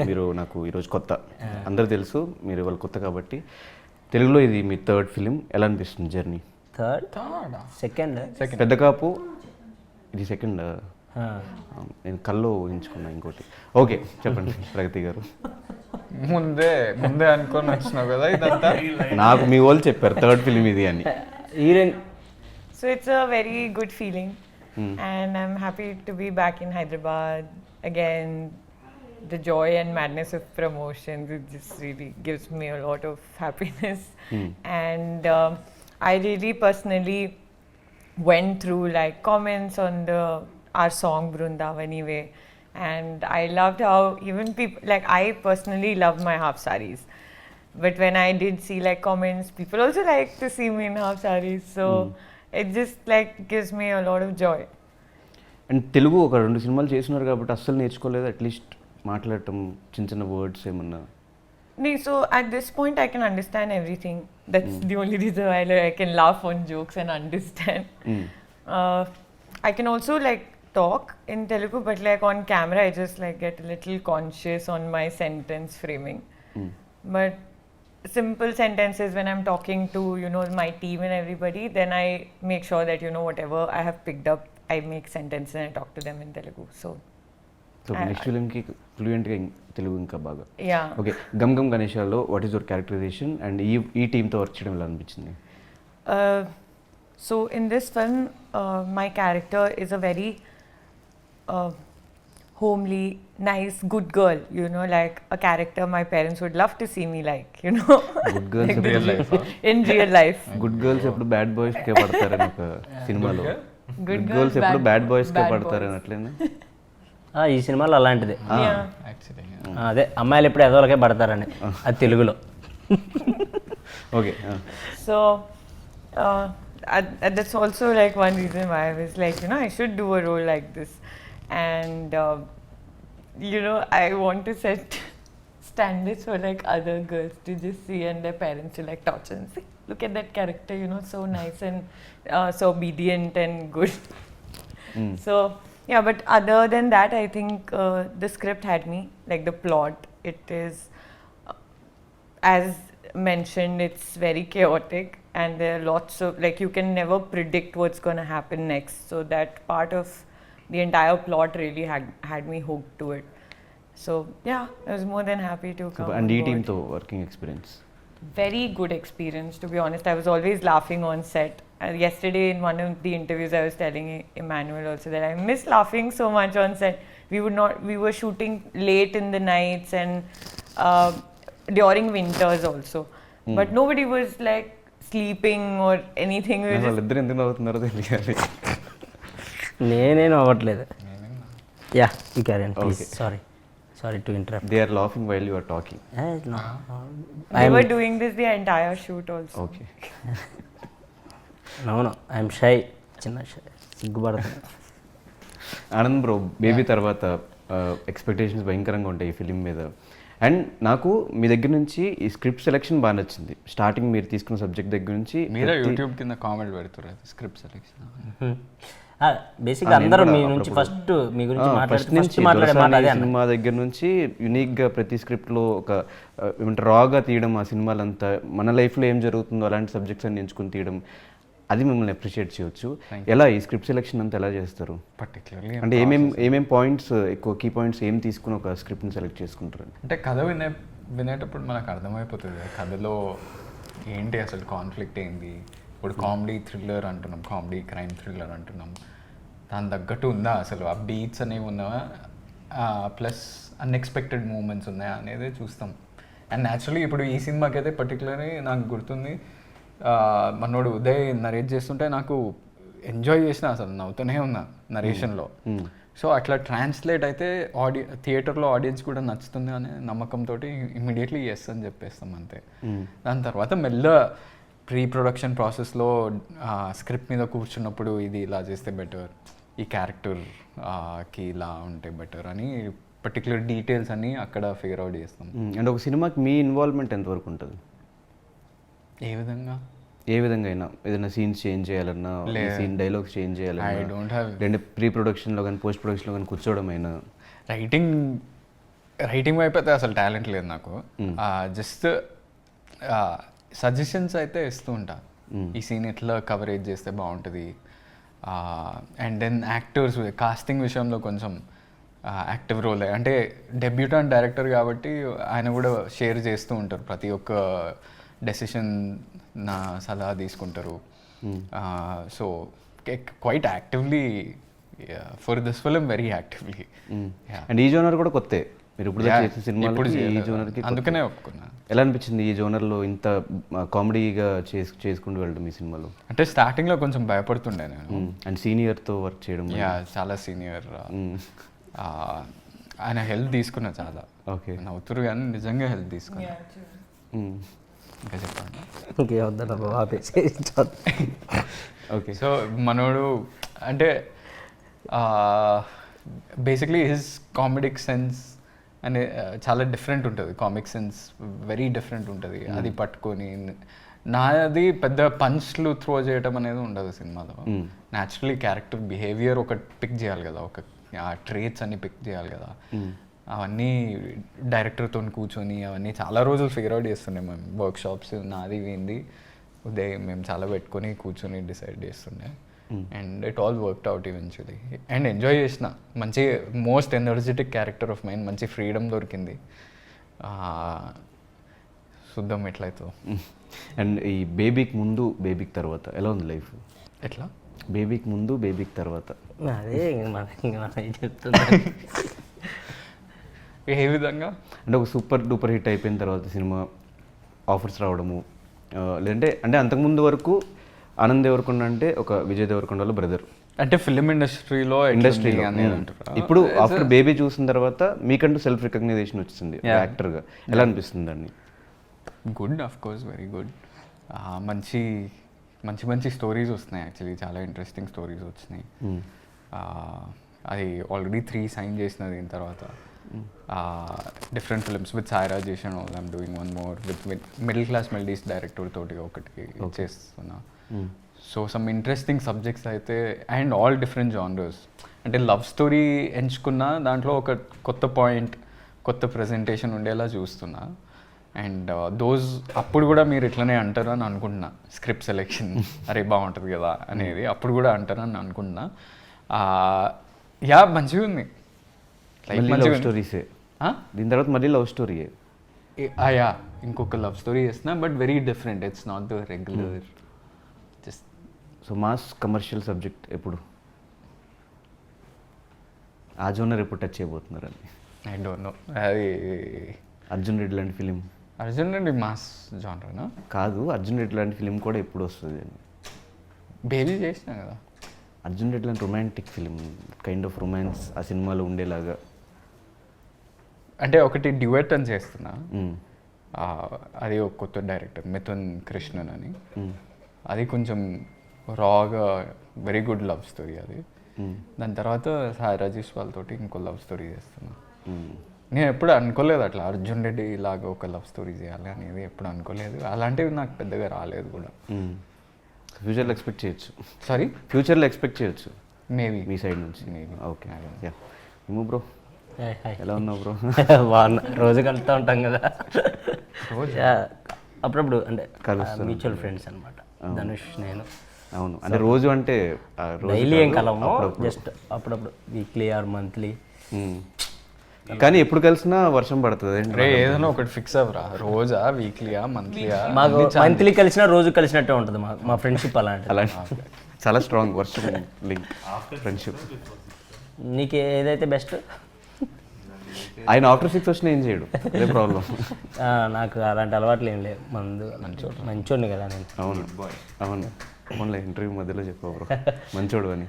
మీరు నాకు ఈరోజు కొత్త, అందరూ తెలుసు మీరు ఇవాళ కొత్త కాబట్టి. తెలుగులో ఇది మీ థర్డ్ ఫిలిం, ఎలా అనిపిస్తుంది జర్నీ? సెకండ్ పెద్ద కాపు ఇది సెకండ్. నేను కల్లో ఊహించుకున్నా ఇంకోటి. ఓకే చెప్పండి ప్రగతి గారు. ముందే అనుకొని వచ్చినావు కదా ఇదంతా. నాకు మీ వాళ్ళు చెప్పారు థర్డ్ ఫిలిం ఇది అని. Heroine. So it's a very good feeling, and I'm happy to be back in Hyderabad again. The joy and madness of promotions, it just really gives me a lot of happiness. And I really personally went through like comments on our song Brundavani Way, and I loved how even people, like I personally love my half sarees, but when I did see like comments, people also like to see me in half sarees, so it just like gives me a lot of joy. And Telugu ఒక 2 సినిమాలు చేస్తున్నారు కాబట్టి అస్సలు నేర్చుకోలేదు, at least మాట్లాడటం చిన్న చిన్న words ఏమన్నా? So at this point I can understand everything. That's the only reason why like, I can laugh on jokes and understand. I can also like talk in Telugu, but like on camera I just like get a little conscious on my sentence framing. But simple sentences when I'm talking to, you know, my team and everybody, then I make sure that, you know, whatever I have picked up, I make sentences and I talk to them in Telugu. So next ఫిలింకి ఫ్లూయెంట్గా తెలుగు ఇంకా బాగా. yeah. Okay, Gam Gam గణేశాలో what is your characterization and ఈ టీంతో work చేయడం ఎలా అనిపించింది? So in this film, my character is a very homely, nice, good girl. You know, like a character my parents would love to see me like. You know, good girls real life in real life. Good girls ఎప్పుడు bad బాయ్స్కే పడతారని ఒక సినిమాలో. Good good girls, girls ఎప్పుడు bad- bad బాయ్స్కే bad పడతారని boys. అట్లేనా? ఈ సినిమాలో అలాంటిది. Yeah. Actually అదే అమ్మాయిలు ఎప్పుడు ఎదవలకే పడతారని, అది తెలుగులో. Okay. So that's also like one reason why I was like, you know, I should do a role like this, and you know, I want to set standards for like other girls to just see and their parents to like torture and say, look at that character, you know, so nice and so obedient and good. So yeah, but other than that, I think the script had me, like the plot. It is, as mentioned, it's very chaotic, and there are lots of like you can never predict what's going to happen next. So that part of the entire plot really had me hooked to it. So yeah, I was more than happy to come. And ఈ on board. టీంతో working experience? Very good experience, to be honest. I was always laughing on set. Yesterday in one of the interviews I was telling Emmanuel also that I miss laughing so much on set. We were shooting late in the nights and during winters also, but nobody was like sleeping or anything. We were just వాళ్ళిద్దరు ఎందుకు నవ్వుతున్నారో తెలియాలి. నేనేం అవ్వట్లేదు. Yeah you carry on please. Sorry to interrupt. They are laughing while you are talking. we were doing this the entire shoot also. Okay. అవును, I'm shy, చిన్న shy, సిగ్గుపడుతున్నా. Anand bro, baby తర్వాత expectations భయంకరంగా ఉంటాయి ఈ ఫిలిం మీద. And నాకు మీ దగ్గర నుంచి ఈ స్క్రిప్ట్ సెలెక్షన్ బాగా నచ్చింది. స్టార్టింగ్ మీరు తీసుకున్న సబ్జెక్ట్ దగ్గర నుంచి మీరే యూట్యూబ్ కింద కామెంట్ పెడుతున్నారు స్క్రిప్ట్ సెలెక్షన్. బేసిక్గా అందరూ మీ నుంచి ఫస్ట్ మీ గురించి ఫస్ట్ నుంచి మాట్లాడే మాట అదే అన్న. సినిమా దగ్గర నుంచి యూనిక్గా ప్రతి స్క్రిప్ట్లో ఒక ఏమంటారు రాగా తీయడం, ఆ సినిమాలంతా మన లైఫ్లో ఏం జరుగుతుందో అలాంటి సబ్జెక్ట్స్ అన్ని ఎంచుకుని తీయడం, అది మిమ్మల్ని అప్రిషియేట్ చేయొచ్చు. ఎలా ఈ స్క్రిప్ట్ సెలెక్షన్ అంతా ఎలా చేస్తారు? పర్టికులర్లీ అంటే ఏమేం పాయింట్స్, ఎక్కువ కీ పాయింట్స్ ఏం తీసుకుని ఒక స్క్రిప్ట్ని సెలెక్ట్ చేసుకుంటారు? అంటే కథ వినేటప్పుడు మనకు అర్థమైపోతుంది కథలో ఏంటి అసలు కాన్ఫ్లిక్ట్ ఏంది. ఇప్పుడు కామెడీ థ్రిల్లర్ అంటున్నాం, కామెడీ క్రైమ్ థ్రిల్లర్ అంటున్నాం, దాని తగ్గట్టు ఉందా అసలు ఆ బీట్స్ అనేవి ఉన్నావా, ప్లస్ అన్ఎక్స్పెక్టెడ్ మూమెంట్స్ ఉన్నాయా అనేది చూస్తాం. అండ్ న్యాచురలీ ఇప్పుడు ఈ సినిమాకి అయితే పర్టికులర్లీ నాకు గుర్తుంది, మనోడు ఉదయ్ నరేట్ చేస్తుంటే నాకు ఎంజాయ్ చేసిన, అసలు నవ్వుతూనే ఉన్నా నరేషన్లో. సో అట్లా ట్రాన్స్లేట్ అయితే థియేటర్లో ఆడియన్స్ కూడా నచ్చుతుంది అనే నమ్మకంతో ఇమ్మీడియట్లీ ఎస్ అని చెప్పేస్తాం అంతే. దాని తర్వాత మెల్ల ప్రీ ప్రొడక్షన్ ప్రాసెస్లో స్క్రిప్ట్ మీద కూర్చున్నప్పుడు ఇది ఇలా చేస్తే బెటర్, ఈ క్యారెక్టర్కి ఇలా ఉంటే బెటర్ అని పర్టికులర్ డీటెయిల్స్ అన్నీ అక్కడ ఫిగర్ అవుట్ చేస్తాం. అండ్ ఒక సినిమాకి మీ ఇన్వాల్వ్మెంట్ ఎంతవరకు ఉంటుంది? ఏ విధంగా అయినా ఏదైనా సీన్స్ చేంజ్ చేయాలన్నా, సీన్ డైలాగ్స్ చేంజ్ చేయాలన్నా, లేదంటే ప్రీ ప్రొడక్షన్లో కానీ పోస్ట్ ప్రొడక్షన్లో కానీ కూర్చోవడం అయినా? రైటింగ్ రైటింగ్ వైపు అయితే అసలు టాలెంట్ లేదు నాకు. జస్ట్ సజెషన్స్ అయితే ఇస్తూ ఉంటా, ఈ సీన్ ఎట్లా కవరేజ్ చేస్తే బాగుంటుంది. అండ్ దెన్ యాక్టర్స్ కాస్టింగ్ విషయంలో కొంచెం యాక్టివ్ రోల్, అంటే డెబ్యూటాంట్ డైరెక్టర్ కాబట్టి ఆయన కూడా షేర్ చేస్తూ ఉంటారు, ప్రతి ఒక్క డెసిషన్ నా సలహా తీసుకుంటారు. So quite actively for this film, very actively. And ఈ జోనర్ కూడా కొత్తే, మీరు ఇప్పుడు చేసిన సినిమాలు ఈ జోనర్కి అందుకనే ఒప్పుకున్నా. ఎలా అనిపించింది ఈ జోనర్లో ఇంత కామెడీగా చేసుకుంటూ వెళ్ళడం ఈ సినిమాలో? అంటే స్టార్టింగ్లో కొంచెం భయపడుతుండే నేను. అండ్ సీనియర్తో వర్క్ చేయడం. చాలా సీనియర్. ఆయన హెల్ప్ తీసుకున్నా చాలా. ఓకే. నవ్వుతురు కానీ నిజంగా హెల్ప్ తీసుకున్నా. ఇంకా చెప్పండి. ఇంకేమొద్దా బాబు. ఓకే. సో మనోడు అంటే బేసిక్లీ హిజ్ కామెడిక్ సెన్స్ అనే చాలా డిఫరెంట్ ఉంటుంది. కామిక్ సెన్స్ వెరీ డిఫరెంట్ ఉంటుంది. అది పట్టుకొని నాది పెద్ద పంచ్లు త్రో చేయడం అనేది ఉండదు సినిమాలో. న్యాచురలీ క్యారెక్టర్ బిహేవియర్ ఒకటి పిక్ చేయాలి కదా, ఒక ఆ ట్రేట్స్ అన్ని పిక్ చేయాలి కదా. అవన్నీ డైరెక్టర్తో కూర్చొని అవన్నీ చాలా రోజులు ఫిగర్ అవుట్ చేస్తుండే మేము. వర్క్షాప్స్ నాది ఏంది ఉదయం మేము చాలా పెట్టుకొని కూర్చొని డిసైడ్ చేస్తుండే. And it all worked out eventually. And enjoy చేసిన. మంచి most energetic character of mind, మంచి ఫ్రీడమ్ దొరికింది. చూద్దాం ఎట్లయితే. అండ్ ఈ బేబీకి ముందు బేబీకి తర్వాత ఎలా ఉంది లైఫ్? ఎట్లా? బేబీకి ముందు బేబీకి తర్వాత అదే చెప్తున్నా. ఏ విధంగా అంటే ఒక సూపర్ డూపర్ హిట్ అయిపోయిన తర్వాత సినిమా ఆఫర్స్ రావడము, లేదంటే అంటే అంతకుముందు వరకు ఆనంద్ దేవరకొండ అంటే ఒక విజయ్ దేవరకొండ వాళ్ళ బ్రదర్, అంటే ఫిలిం ఇండస్ట్రీలో ఇప్పుడు ఆఫ్టర్ బేబీ చూసిన తర్వాత మీకంటూ సెల్ఫ్ రికగ్నైజేషన్ వచ్చింది యాక్టర్గా. ఎలా అనిపిస్తుంది దాన్ని? Good, of course very good. మంచి మంచి మంచి స్టోరీస్ వస్తున్నాయి. యాక్చువల్లీ చాలా ఇంట్రెస్టింగ్ స్టోరీస్ వచ్చినాయి. అది ఆల్రెడీ 3 సైన్ చేసిన దీని తర్వాత డిఫరెంట్ ఫిల్మ్స్ విత్ సాయిరా చేసాను. I'm doing 1 more with middle class melodies director తోటి ఒకటి చేస్తున్నా. సో సమ్ ఇంట్రెస్టింగ్ సబ్జెక్ట్స్ అయితే, అండ్ ఆల్ డిఫరెంట్ జానర్స్. అంటే లవ్ స్టోరీ ఎంచుకున్నా దాంట్లో ఒక కొత్త పాయింట్, కొత్త ప్రజెంటేషన్ ఉండేలా చూస్తున్నా. అండ్ దోస్ అప్పుడు కూడా మీరు ఇట్లనే అంటారు అని అనుకుంటున్నా. స్క్రిప్ట్ సెలెక్షన్ అరే బాగుంటుంది కదా అనేది అప్పుడు కూడా అంటారు అని అనుకుంటున్నా. మంచిగా ఉంది. లవ్ స్టోరీసే దీని తర్వాత మళ్ళీ లవ్ స్టోరీయే. ఇంకొక లవ్ స్టోరీ చేస్తున్నా, but very different. It's not the regular just. So mass commercial subject ఎప్పుడు, ఆ జోనర్ ఎప్పుడు టచ్ చేయబోతున్నారని? I don't know. అది అర్జున్ రెడ్డి లాంటి ఫిలిం. అర్జున్ రెడ్డి మాస్ జానరేనా? కాదు, అర్జున్ రెడ్డి లాంటి ఫిలిం కూడా ఎప్పుడు వస్తుంది అని. బేబీ చేసినా కదా. అర్జున్ రెడ్డి లాంటి romantic film, kind of romance ఆ సినిమాలో ఉండేలాగా. అంటే ఒకటి డ్యూయట్ అని చేస్తున్నా. అది ఒక కొత్త డైరెక్టర్ మిథున్ కృష్ణన్ అని. అది కొంచెం రాగా వెరీ గుడ్ లవ్ స్టోరీ అది. దాని తర్వాత సాయి రాజేష్ వాళ్ళతోటి ఇంకో లవ్ స్టోరీ చేస్తున్నా. నేను ఎప్పుడు అనుకోలేదు అట్లా అర్జున్ రెడ్డి ఇలాగా ఒక లవ్ స్టోరీ చేయాలి అనేది ఎప్పుడు అనుకోలేదు. అలాంటివి నాకు పెద్దగా రాలేదు కూడా. ఫ్యూచర్లో ఎక్స్పెక్ట్ చేయొచ్చు. సారీ, ఫ్యూచర్లో ఎక్స్పెక్ట్ చేయొచ్చు మేబీ మీ సైడ్ నుంచి. మేబీ. ఓకే. ఏమో బ్రో, ఎలా ఉన్నావు బ్రో? బాగున్నా. రోజు కలుస్తూ ఉంటాం కదా. రోజు అప్పుడప్పుడు అంటే కలుస్తాం. మ్యూచువల్ ఫ్రెండ్స్ అనమాట ధనుష్ నేను. అవును, అంటే రోజు అంటే డైలీ ఏం కలము, జస్ట్ అప్పుడప్పుడు వీక్లీ ఆర్ మంత్లీ. కానీ ఎప్పుడు కలిసినా వర్షం పడుతుంది. ఏదైనా ఒకటి ఫిక్స్ అవ్వరా, రోజా వీక్లీయా మంత్లీయా? మాకు మంత్లీ కలిసినా రోజు కలిసినట్టే ఉంటుంది మా ఫ్రెండ్షిప్. అలాంటి చాలా స్ట్రాంగ్ వర్షం లింక్ ఫ్రెండ్షిప్. నీకు ఏదైతే బెస్ట్? ఆయన ఆఫ్టర్ 6 వచ్చినా ఏం చేయడు, అదే ప్రాబ్లం. నాకు అలాంటి అలవాట్లు ఏం లేవు. మంచోడిని కదా నేను. అవును అవును, ఓన్లీ ఇంటర్వ్యూ మధ్యలో చెప్పావు బ్రో మంచోడు అని.